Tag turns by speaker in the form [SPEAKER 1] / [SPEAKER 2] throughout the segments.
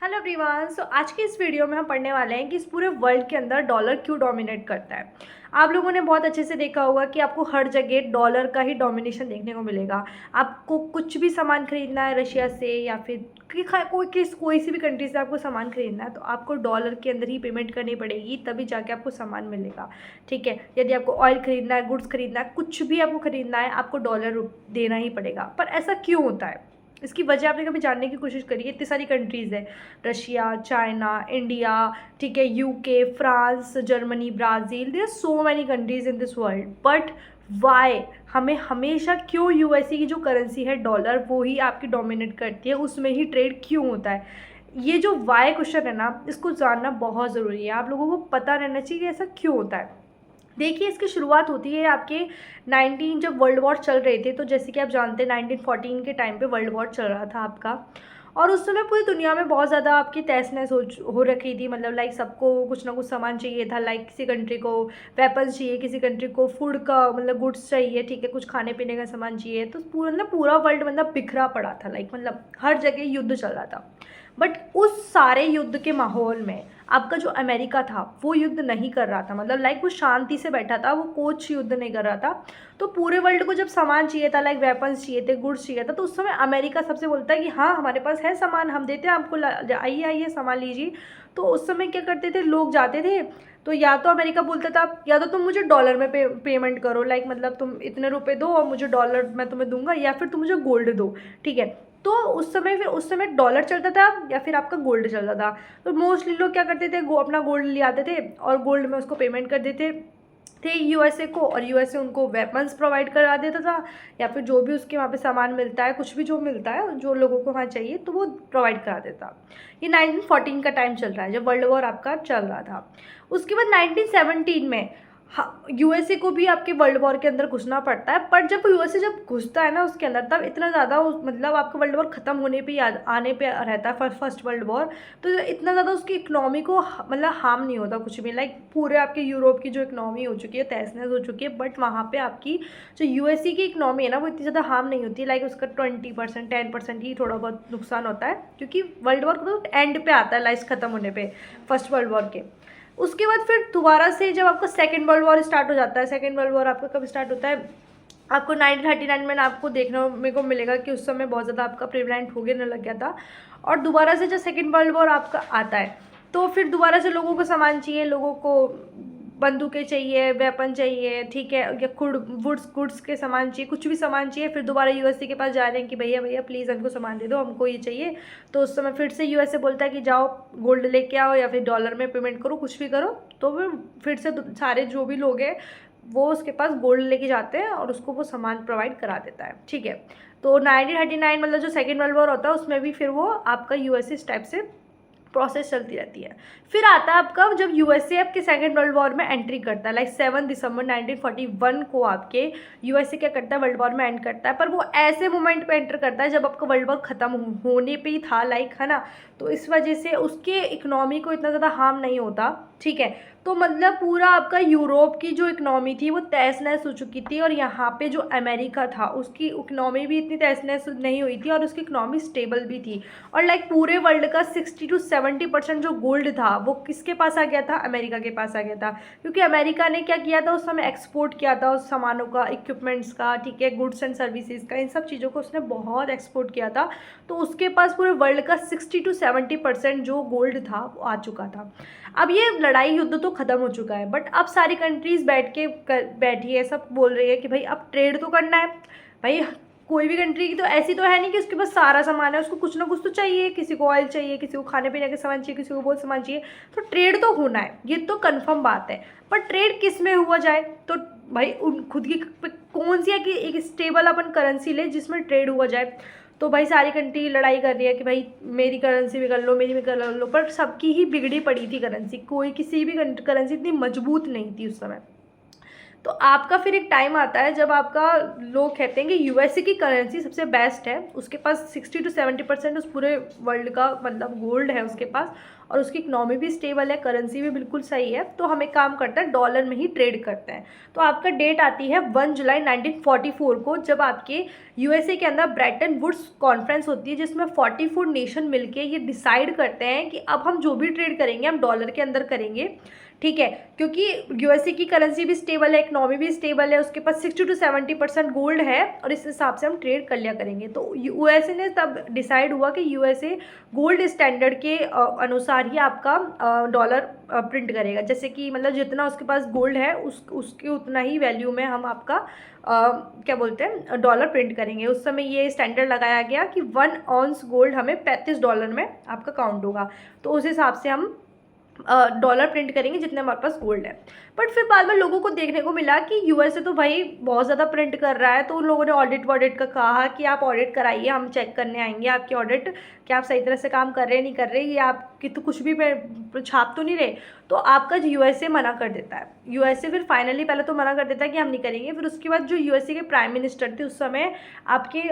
[SPEAKER 1] Hello everyone. आज की इस वीडियो में हम पढ़ने वाले हैं कि इस पूरे वर्ल्ड के अंदर डॉलर क्यों डोमिनेट करता है। आप लोगों ने बहुत अच्छे से देखा होगा कि आपको हर जगह डॉलर का ही डोमिनेशन देखने को मिलेगा। आपको कुछ भी सामान खरीदना है रशिया से या फिर कोई सी भी कंट्री से आपको सामान खरीदना है तो आपको डॉलर के अंदर ही पेमेंट करनी पड़ेगी, तभी जाके आपको सामान मिलेगा। ठीक है, यदि आपको ऑयल खरीदना है, गुड्स खरीदना है, कुछ भी आपको खरीदना है, आपको डॉलर देना ही पड़ेगा। पर ऐसा क्यों होता है, इसकी वजह आपने कभी जानने की कोशिश करी है? इतनी सारी कंट्रीज़ है, रशिया, चाइना, इंडिया, ठीक है, UK, France, Germany, Brazil, there are so many countries in this world, but why हमें हमेशा क्यों यूएसए की जो करेंसी है डॉलर वो ही आपकी डोमिनेट करती है, उसमें ही ट्रेड क्यों होता है? ये जो वाई क्वेश्चन है ना, इसको जानना बहुत ज़रूरी है। आप लोगों को पता रहना चाहिए कि ऐसा क्यों होता है। देखिए, इसकी शुरुआत होती है आपके 19 जब वर्ल्ड वॉर चल रहे थे, तो जैसे कि आप जानते हैं 1914 के टाइम पे वर्ल्ड वॉर चल रहा था आपका। और उस समय पूरी दुनिया में बहुत ज़्यादा आपकी तहस नहस हो रखी थी। मतलब लाइक सबको कुछ ना कुछ सामान चाहिए था। लाइक किसी कंट्री को वेपन्स चाहिए, किसी कंट्री को फूड का मतलब गुड्स चाहिए, ठीक है, कुछ खाने पीने का सामान चाहिए। तो पूरा वर्ल्ड मतलब बिखरा पड़ा था। लाइक मतलब हर जगह युद्ध चल रहा था। बट उस सारे युद्ध के माहौल में आपका जो अमेरिका था वो युद्ध नहीं कर रहा था। मतलब लाइक वो शांति से बैठा था, वो कुछ युद्ध नहीं कर रहा था। तो पूरे वर्ल्ड को जब सामान चाहिए था, लाइक वेपन्स चाहिए थे, गुड्स चाहिए था, तो उस समय अमेरिका सबसे बोलता है कि हाँ हमारे पास है सामान, हम देते हैं आपको, आइए आइए सामान लीजिए। तो उस समय क्या करते थे, लोग जाते थे तो या तो अमेरिका बोलता था या तो तुम मुझे डॉलर में पेमेंट करो, लाइक मतलब तुम इतने रुपए दो और मुझे डॉलर मैं तुम्हें दूंगा, या फिर तुम मुझे गोल्ड दो। ठीक है, तो उस समय डॉलर चलता था या फिर आपका गोल्ड चलता था। तो मोस्टली लोग क्या करते थे, अपना गोल्ड ले आते थे और गोल्ड में उसको पेमेंट कर देते थे यूएसए को, और यूएसए उनको वेपन्स प्रोवाइड करा देता था, या फिर जो भी उसके वहाँ पे सामान मिलता है, कुछ भी जो मिलता है जो लोगों को वहाँ चाहिए तो वो प्रोवाइड करा देता। ये 1914 का टाइम चल रहा है जब वर्ल्ड वॉर आपका चल रहा था। उसके बाद 1917 में हाँ यूएसए को भी आपके वर्ल्ड वॉर के अंदर घुसना पड़ता है। पर जब यूएसए जब घुसता है ना उसके अंदर, तब इतना ज़्यादा मतलब आपका वर्ल्ड वॉर ख़त्म होने पे आने पे रहता है फर्स्ट वर्ल्ड वॉर। तो इतना ज़्यादा उसकी इकनॉमी को मतलब हार्म नहीं होता कुछ भी। लाइक पूरे आपके यूरोप की जो इकनॉमी हो चुकी है तहस नहस हो चुकी है, बट वहाँ पे आपकी जो यूएसए की इकनॉमी है ना वो इतनी ज़्यादा हार्म नहीं होती। लाइक उसका 20% 10% ही थोड़ा बहुत नुकसान होता है, क्योंकि वर्ल्ड वॉर तो एंड पे आता है लाइफ ख़त्म होने पर फर्स्ट वर्ल्ड वॉर के। उसके बाद फिर दोबारा से जब आपका सेकेंड वर्ल्ड वॉर स्टार्ट हो जाता है, सेकेंड वर्ल्ड वॉर आपका कब स्टार्ट होता है, आपको 1939 में आपको देखने को मिलेगा कि उस समय बहुत ज़्यादा आपका प्रिवलेंट हो गया लग गया था। और दोबारा से जब सेकेंड वर्ल्ड वॉर आपका आता है तो फिर दोबारा से लोगों को सामान चाहिए, लोगों को बंदूकें चाहिए, वेपन चाहिए, ठीक है, या गुड्स के सामान चाहिए, कुछ भी सामान चाहिए। फिर दोबारा यूएसए के पास जा रहे हैं कि भैया भैया प्लीज़ हमको सामान दे दो, हमको ये चाहिए। तो उस समय फिर से यूएसए बोलता है कि जाओ गोल्ड लेके आओ या फिर डॉलर में पेमेंट करो, कुछ भी करो। तो फिर से सारे जो भी लोग हैं वो उसके पास गोल्ड लेके जाते हैं और उसको वो सामान प्रोवाइड करा देता है। ठीक है, तो 1939 मतलब जो सेकेंड वर्ल्ड वॉर होता है उसमें भी फिर वो आपका यूएसए इस टाइप से प्रोसेस चलती रहती है। फिर आता है आपका जब यूएसए आपके सेकेंड वर्ल्ड वॉर में एंट्री करता है, लाइक 7 दिसंबर 1941 को आपके यूएसए क्या करता है, वर्ल्ड वॉर में एंड करता है। पर वो ऐसे मोमेंट पे एंटर करता है जब आपका वर्ल्ड वॉर खत्म होने पे ही था, लाइक है ना। तो इस वजह से उसके इकोनॉमी को इतना ज़्यादा हार्म नहीं होता। ठीक है, तो मतलब पूरा आपका यूरोप की जो इकनॉमी थी वो तहस नहस हो चुकी थी, और यहाँ पे जो अमेरिका था उसकी इकनॉमी भी इतनी तहस नहस नहीं हुई थी और उसकी इकनॉमी स्टेबल भी थी। और लाइक पूरे वर्ल्ड का 60 to 70% जो गोल्ड था वो किसके पास आ गया था, अमेरिका के पास आ गया था। क्योंकि अमेरिका ने क्या किया था, उस समय एक्सपोर्ट किया था उस सामानों का, इक्विपमेंट्स का, ठीक है, गुड्स एंड सर्विसेज का, इन सब चीज़ों को उसने बहुत एक्सपोर्ट किया था। तो उसके पास पूरे वर्ल्ड का 60 to 70% जो गोल्ड था वो आ चुका था। अब ये लड़ाई युद्ध तो ख़त्म हो चुका है, बट अब सारी कंट्रीज़ बैठी है, सब बोल रही है कि भाई अब ट्रेड तो करना है। भाई कोई भी कंट्री की तो ऐसी तो है नहीं कि उसके पास सारा सामान है, उसको कुछ ना कुछ तो चाहिए। किसी को ऑयल चाहिए, किसी को खाने पीने का सामान चाहिए, किसी को बहुत सामान चाहिए। तो ट्रेड तो होना है, ये तो कन्फर्म बात है। पर ट्रेड किस में हुआ जाए, तो भाई उन खुद की कौन सी एक स्टेबल अपन करेंसी ले जिसमें ट्रेड हुआ जाए। तो भाई सारी कंट्री लड़ाई कर रही है कि भाई मेरी करेंसी भी कर लो, मेरी भी कर लो। पर सबकी ही बिगड़ी पड़ी थी करेंसी, कोई किसी भी करेंसी इतनी मजबूत नहीं थी उस समय। तो आपका फिर एक टाइम आता है जब आपका लोग कहते हैं कि यूएसए की करेंसी सबसे बेस्ट है, उसके पास 60 to 70% उस पूरे वर्ल्ड का मतलब गोल्ड है उसके पास, और उसकी इकनॉमी भी स्टेबल है, करेंसी भी बिल्कुल सही है, तो हम एक काम करते हैं डॉलर में ही ट्रेड करते हैं। तो आपका डेट आती है 1 जुलाई 1944 को, जब आपके यूएसए के अंदर ब्रेटन वुड्स कॉन्फ्रेंस होती है, जिसमें 44 नेशन मिलके ये डिसाइड करते हैं कि अब हम जो भी ट्रेड करेंगे हम डॉलर के अंदर करेंगे, ठीक है, क्योंकि यूएसए की करेंसी भी स्टेबल है, इकनॉमी भी स्टेबल है, उसके पास 60 to 70% गोल्ड है, और इस हिसाब से हम ट्रेड कर लिया करेंगे। तो यूएसए ने तब डिसाइड हुआ कि यूएसए गोल्ड स्टैंडर्ड के अनुसार ही आपका डॉलर प्रिंट करेगा, जैसे कि मतलब जितना उसके पास गोल्ड है उसके उतना ही वैल्यू में हम आपका क्या बोलते हैं डॉलर प्रिंट करेंगे। उस समय ये स्टैंडर्ड लगाया गया कि 1 ऑन्स गोल्ड हमें $35 में आपका काउंट होगा, तो उस हिसाब से हम डॉलर प्रिंट करेंगे जितने हमारे पास गोल्ड है। बट फिर बाद में लोगों को देखने को मिला कि यूएसए तो भाई बहुत ज़्यादा प्रिंट कर रहा है, तो उन लोगों ने ऑडिट का कहा कि आप ऑडिट कराइए, हम चेक करने आएंगे आपकी ऑडिट, कि आप सही तरह से काम कर रहे हैं नहीं कर रहे, ये आपकी तो कुछ भी छाप तो नहीं रहे। तो आपका जो यूएसए मना कर देता है, यूएसए फिर फाइनली पहले तो मना कर देता है कि हम नहीं करेंगे, फिर उसके बाद जो यूएसए के प्राइम मिनिस्टर थे उस समय आपके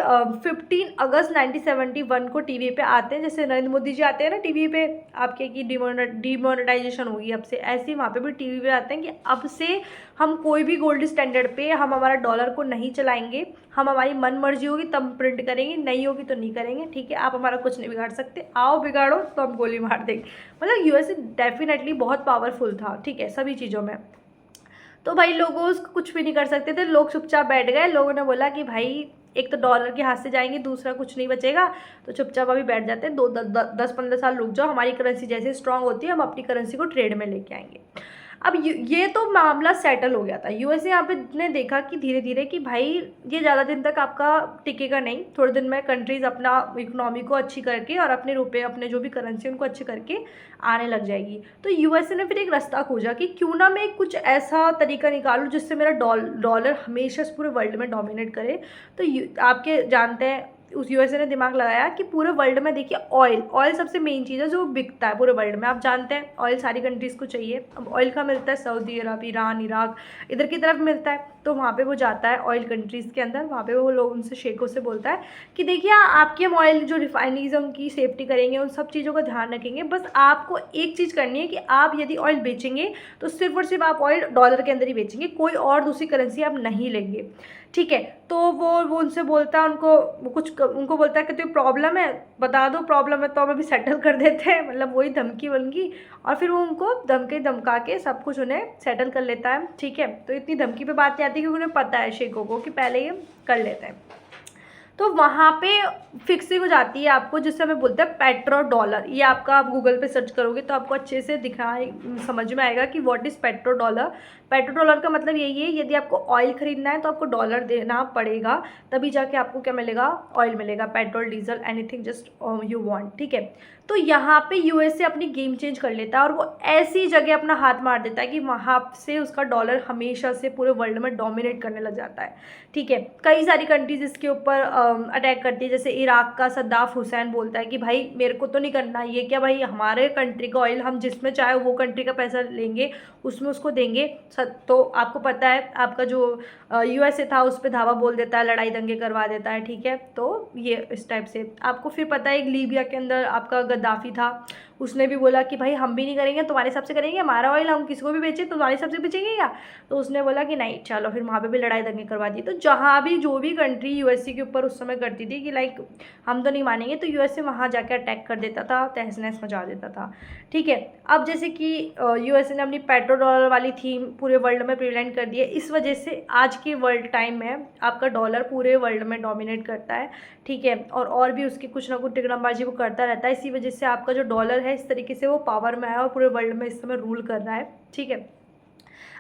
[SPEAKER 1] 15 अगस्त 1971 को टीवी पे आते हैं, जैसे नरेंद्र मोदी जी आते हैं ना टीवी पे आपके कि डिमोनेटाइजेशन होगी अब से, ऐसे ही वहाँ पे भी टीवी पे आते हैं कि अब से हम कोई भी गोल्ड स्टैंडर्ड पे हम हमारा डॉलर को नहीं चलाएंगे, हम हमारी मन मर्जी होगी तब प्रिंट करेंगे, नहीं होगी तो नहीं करेंगे, ठीक है, आप हमारा कुछ नहीं बिगाड़ सकते, आओ बिगाड़ो तो हम गोली मार देंगे। मतलब यूएसए डेफिनेटली बहुत पावरफुल था, ठीक है, सभी चीज़ों में। तो भाई लोगों उसको कुछ भी नहीं कर सकते थे, लोग चुपचाप बैठ गए, लोगों ने बोला कि भाई एक तो डॉलर के हाथ से जाएंगे, दूसरा कुछ नहीं बचेगा, तो चुपचाप अभी बैठ जाते हैं, 10-15 साल रुक जाओ, हमारी करेंसी जैसे स्ट्रांग होती है हम अपनी करेंसी को ट्रेड में लेके आएंगे। अब ये तो मामला सेटल हो गया था। यूएसए यहाँ पे ने देखा कि धीरे धीरे कि भाई ये ज़्यादा दिन तक आपका टिकेगा नहीं, थोड़े दिन में कंट्रीज़ अपना इकोनॉमी को अच्छी करके और अपने रुपए अपने जो भी करेंसी उनको अच्छे करके आने लग जाएगी। तो यूएसए ने फिर एक रास्ता खोजा कि क्यों ना मैं कुछ ऐसा तरीका निकालूं जिससे मेरा डॉलर हमेशा इस पूरे वर्ल्ड में डोमिनेट करे। तो आपके जानते हैं उस यूएसए ने दिमाग लगाया कि पूरे वर्ल्ड में देखिए ऑयल सबसे मेन चीज़ है जो बिकता है पूरे वर्ल्ड में, आप जानते हैं ऑयल सारी कंट्रीज़ को चाहिए। अब ऑयल का मिलता है सऊदी अरब, ईरान, इराक इधर की तरफ मिलता है, तो वहाँ पे वो जाता है ऑयल कंट्रीज़ के अंदर, वहाँ पे वो लोग उनसे शेखों से बोलता है कि देखिए आपकी हम ऑयल जो रिफाइनरीज है उनकी सेफ्टी करेंगे, उन सब चीज़ों का ध्यान रखेंगे, बस आपको एक चीज़ करनी है कि आप यदि ऑयल बेचेंगे तो सिर्फ और सिर्फ आप ऑयल डॉलर के अंदर ही बेचेंगे, कोई और दूसरी करेंसी आप नहीं लेंगे, ठीक है। तो वो उनसे बोलता है, उनको बोलता है कि तो प्रॉब्लम है बता दो, प्रॉब्लम है तो हम अभी सेटल कर देते हैं, मतलब वही धमकी बनगी, और फिर वो उनको धमका के सब कुछ उन्हें सेटल कर लेता है, ठीक है। तो इतनी धमकी पे बात नहीं आती क्योंकि उन्हें पता है शेखों को कि पहले ये कर लेते हैं। तो वहाँ पे फिक्सिंग हो जाती है आपको, जिससे हमें बोलते हैं पेट्रो डॉलर। ये आपका आप गूगल पे सर्च करोगे तो आपको अच्छे से समझ में आएगा कि what is petro dollar. Petro dollar का मतलब यही है, यदि आपको ऑयल खरीदना है तो आपको डॉलर देना पड़ेगा, तभी जाके आपको क्या मिलेगा, ऑयल मिलेगा, petrol, diesel, anything just you want, ठीक है। तो यहाँ पे यूएसए अपनी गेम चेंज कर लेता है और वो ऐसी जगह अपना हाथ मार देता है कि वहाँ से उसका डॉलर हमेशा से पूरे वर्ल्ड में डोमिनेट करने लग जाता है, ठीक है। कई सारी कंट्रीज इसके ऊपर अटैक करती है, जैसे इराक का सद्दाम हुसैन बोलता है कि भाई मेरे को तो नहीं करना, ये क्या भाई हमारे कंट्री का ऑयल हम जिसमें चाहे वो कंट्री का पैसा लेंगे उसमें उसको देंगे। तो आपको पता है आपका जो यूएसए था उस पर धावा बोल देता है, लड़ाई दंगे करवा देता है, ठीक है। तो ये इस टाइप से आपको फिर पता है, एक लीबिया के अंदर आपका गद्दाफी था, उसने भी बोला कि भाई हम भी नहीं करेंगे, तुम्हारे हिसाब से करेंगे, हमारा ऑयल हम किसी को भी बेचें तो तुम्हारे हिसाब से बेचेंगे क्या। तो उसने बोला कि नहीं, चलो फिर वहाँ पे भी लड़ाई दंगे करवा दी। तो जहाँ भी जो भी कंट्री यूएसए के ऊपर उस समय करती थी कि लाइक हम तो नहीं मानेंगे, तो यूएसए वहाँ जाकर अटैक कर देता था, तहस नहस मचा देता था, ठीक है। अब जैसे कि यूएसए ने अपनी पेट्रो डॉलर वाली थीम पूरे वर्ल्ड में प्रिवेंट कर दी है, इस वजह से आज के वर्ल्ड टाइम में आपका डॉलर पूरे वर्ल्ड में डोमिनेट करता है, ठीक है। और भी उसकी कुछ ना कुछ टिकड़मबाजी वो करता रहता है, इसी वजह से आपका जो डॉलर है इस तरीके से वो पावर में आया और पूरे वर्ल्ड में इस समय रूल कर रहा है, ठीक है।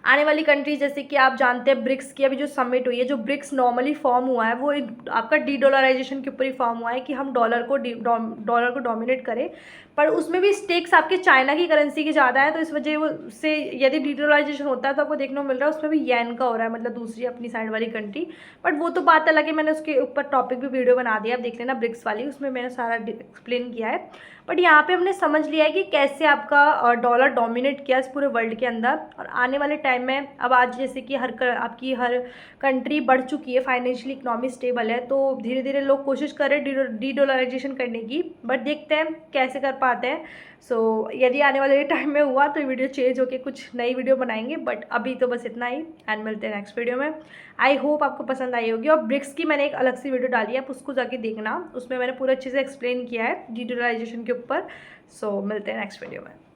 [SPEAKER 1] आने वाली कंट्री जैसे कि आप जानते हैं ब्रिक्स की अभी जो समिट हुई है, जो ब्रिक्स नॉर्मली फॉर्म हुआ है वो आपका डीडॉलराइजेशन के ऊपर ही फॉर्म हुआ है कि हम डॉलर को डोमिनेट करें, पर उसमें भी स्टेक्स आपके चाइना की करेंसी की ज़्यादा है, तो इस वजह से यदि डीडॉलराइजेशन होता है तो आपको देखने को मिल रहा है उसमें भी येन का हो रहा है, मतलब दूसरी अपनी साइड वाली कंट्री। बट वो तो बात अलग है, मैंने उसके ऊपर टॉपिक भी वीडियो बना दिया, आप देख लेना ब्रिक्स वाली, उसमें मैंने सारा एक्सप्लेन किया है। बट यहाँ पे हमने समझ लिया है कि कैसे आपका डॉलर डोमिनेट किया इस पूरे वर्ल्ड के अंदर। और आने वाले टाइम में अब आज जैसे कि आपकी हर कंट्री बढ़ चुकी है, फाइनेंशियली इकोनॉमी स्टेबल है, तो धीरे धीरे लोग कोशिश कर रहे हैं डी डॉलराइजेशन करने की, बट देखते हैं कैसे कर पाते हैं। सो यदि आने वाले टाइम में हुआ तो वीडियो चेंज होकर कुछ नई वीडियो बनाएंगे, बट अभी तो बस इतना ही, एंड मिलते हैं नेक्स्ट वीडियो में। आई होप आपको पसंद आई होगी। और ब्रिक्स की मैंने एक अलग सी वीडियो डाली है, आप उसको जाके देखना, उसमें मैंने पूरा अच्छे से एक्सप्लेन किया है डी डॉलराइजेशन के ऊपर। सो मिलते हैं नेक्स्ट वीडियो में।